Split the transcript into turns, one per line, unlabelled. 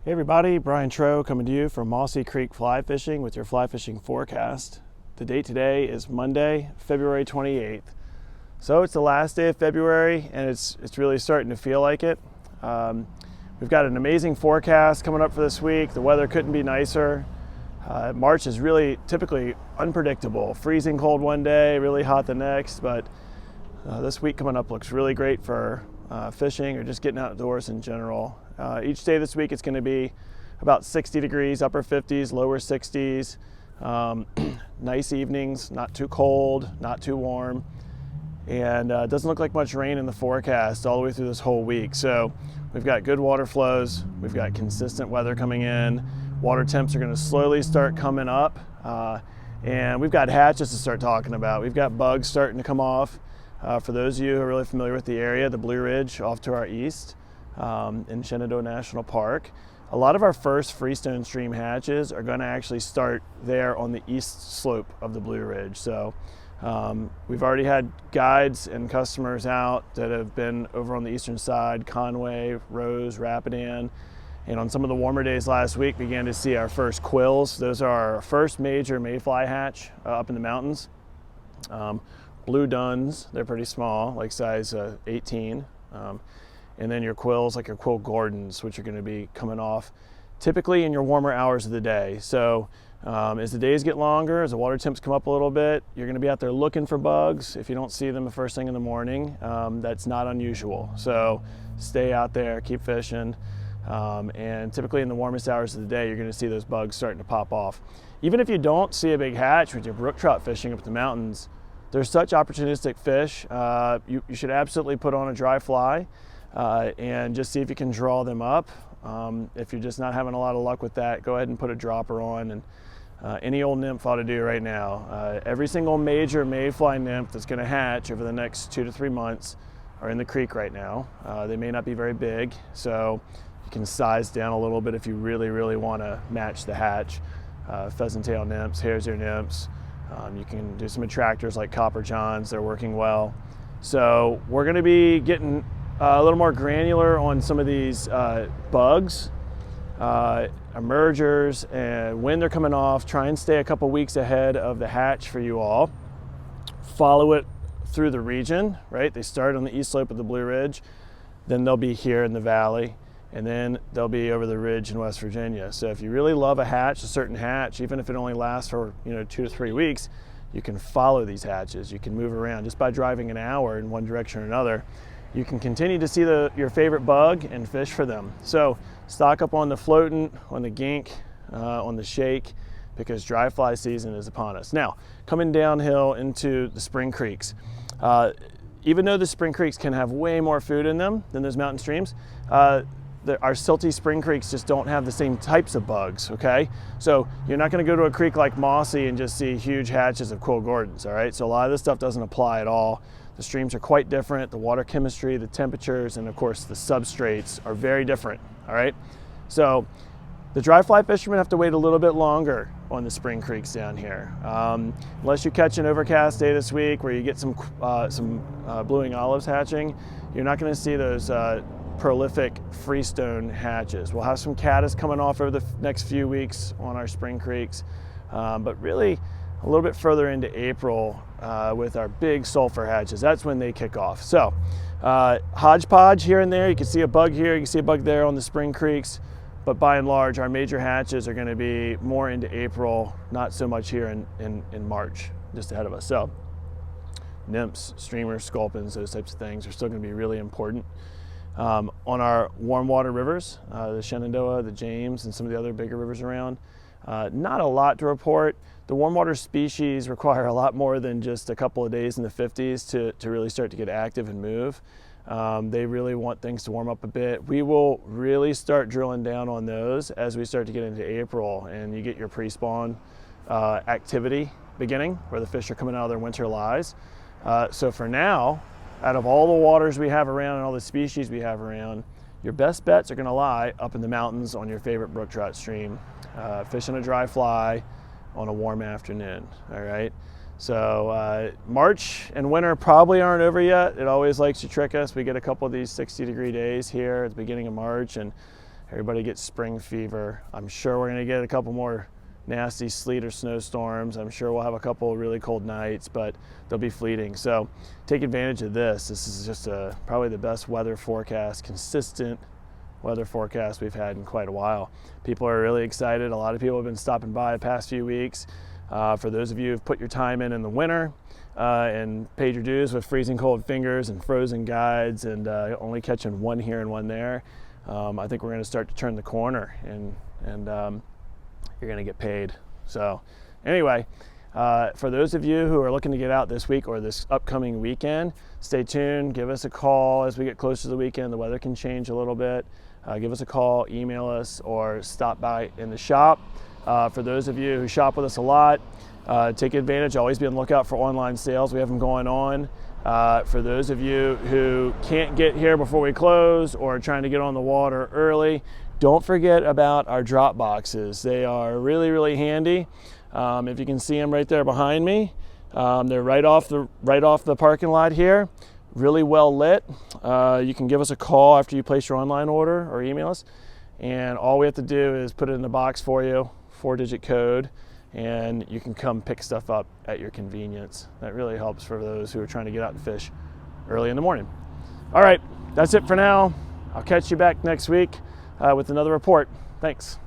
Hey everybody, Brian Tro coming to you from Mossy Creek Fly Fishing with your fly fishing forecast. The date today is Monday, February 28th. So it's the last day of February and it's really starting to feel like it. We've got an amazing forecast coming up for this week. The weather couldn't be nicer. March is really typically unpredictable. Freezing cold one day, really hot the next, but this week coming up looks really great for fishing or just getting outdoors in general. Each day this week it's going to be about 60 degrees, upper 50s, lower 60s. Nice evenings, not too cold, not too warm. And it doesn't look like much rain in the forecast all the way through this whole week. So we've got good water flows, we've got consistent weather coming in, water temps are going to slowly start coming up, and we've got hatches to start talking about. We've got bugs starting to come off. For those of you who are really familiar with the area, the Blue Ridge off to our east in Shenandoah National Park, a lot of our first freestone stream hatches are going to actually start there on the east slope of the Blue Ridge. So we've already had guides and customers out that have been over on the eastern side, Conway, Rose, Rapidan, and on some of the warmer days last week began to see our first quills. Those are our first major mayfly hatch up in the mountains. Blue duns, they're pretty small, like size 18. And then your quills, like your quill Gordons, which are going to be coming off typically in your warmer hours of the day. So as the days get longer, as the water temps come up a little bit, you're going to be out there looking for bugs. If you don't see them the first thing in the morning, that's not unusual. So stay out there, keep fishing. And typically in the warmest hours of the day, you're going to see those bugs starting to pop off. Even if you don't see a big hatch with your brook trout fishing up the mountains, there's such opportunistic fish. You should absolutely put on a dry fly and just see if you can draw them up. If you're just not having a lot of luck with that, go ahead and put a dropper on, and any old nymph ought to do right now. Every single major mayfly nymph that's going to hatch over the next 2 to 3 months are in the creek right now. They may not be very big, so you can size down a little bit if you really want to match the hatch. Pheasant tail nymphs, hare's ear nymphs. You can do some attractors like copper johns, they're working well. So we're going to be getting a little more granular on some of these bugs, emergers, and when they're coming off. Try and stay a couple weeks ahead of the hatch for you all. Follow it through the region, right? They start on the east slope of the Blue Ridge, then they'll be here in the valley, and then they'll be over the ridge in West Virginia. So if you really love a hatch, a certain hatch, even if it only lasts for 2 to 3 weeks, you can follow these hatches. You can move around just by driving an hour in one direction or another. You can continue to see your favorite bug and fish for them. So stock up on the floatant, on the gink, on the shake, because dry fly season is upon us. Now, coming downhill into the spring creeks. Even though the spring creeks can have way more food in them than those mountain streams, our silty spring creeks just don't have the same types of bugs, okay? So you're not gonna go to a creek like Mossy and just see huge hatches of quill Gordons, all right? So a lot of this stuff doesn't apply at all. The streams are quite different. The water chemistry, the temperatures, and of course the substrates are very different, all right? So the dry fly fishermen have to wait a little bit longer on the spring creeks down here. Unless you catch an overcast day this week where you get some blueing olives hatching, you're not gonna see those prolific freestone hatches. We'll have some caddis coming off over the next few weeks on our spring creeks, but really a little bit further into April with our big sulfur hatches. That's when they kick off. So hodgepodge here and there. You can see a bug here, you can see a bug there on the spring creeks, but by and large our major hatches are going to be more into April, not so much here in March, just ahead of us. So nymphs, streamers, sculpins, those types of things are still going to be really important. On our warm water rivers, the Shenandoah, the James, and some of the other bigger rivers around, not a lot to report. The warm water species require a lot more than just a couple of days in the 50s to really start to get active and move. They really want things to warm up a bit. We will really start drilling down on those as we start to get into April and you get your pre-spawn activity beginning, where the fish are coming out of their winter lies. So for now, out of all the waters we have around and all the species we have around, your best bets are going to lie up in the mountains on your favorite brook trout stream, fishing a dry fly on a warm afternoon, all right? So March and winter probably aren't over yet. It always likes to trick us. We get a couple of these 60-degree days here at the beginning of March, and Everybody gets spring fever. I'm sure we're going to get a couple more nasty sleet or snowstorms. I'm sure we'll have a couple really cold nights, but they'll be fleeting. So take advantage of this. This is just probably the best weather forecast, consistent weather forecast we've had in quite a while. People are really excited. A lot of people have been stopping by the past few weeks. For those of you who've put your time in the winter and paid your dues with freezing cold fingers and frozen guides and only catching one here and one there, I think we're going to start to turn the corner, and you're going to get paid. So anyway, for those of you who are looking to get out this week or this upcoming weekend, stay tuned. Give us a call as we get closer to the weekend. The weather can change a little bit. Give us a call, email us, or stop by in the shop. For those of you who shop with us a lot, take advantage. Always be on the lookout for online sales. We have them going on. For those of you who can't get here before we close or are trying to get on the water early, don't forget about our drop boxes. They are really, really handy. If you can see them right there behind me, they're right off the parking lot here. Really well lit. You can give us a call after you place your online order or email us, and all we have to do is put it in the box for you, 4-digit code, and you can come pick stuff up at your convenience. That really helps for those who are trying to get out and fish early in the morning. All right, that's it for now. I'll catch you back next week with another report. Thanks.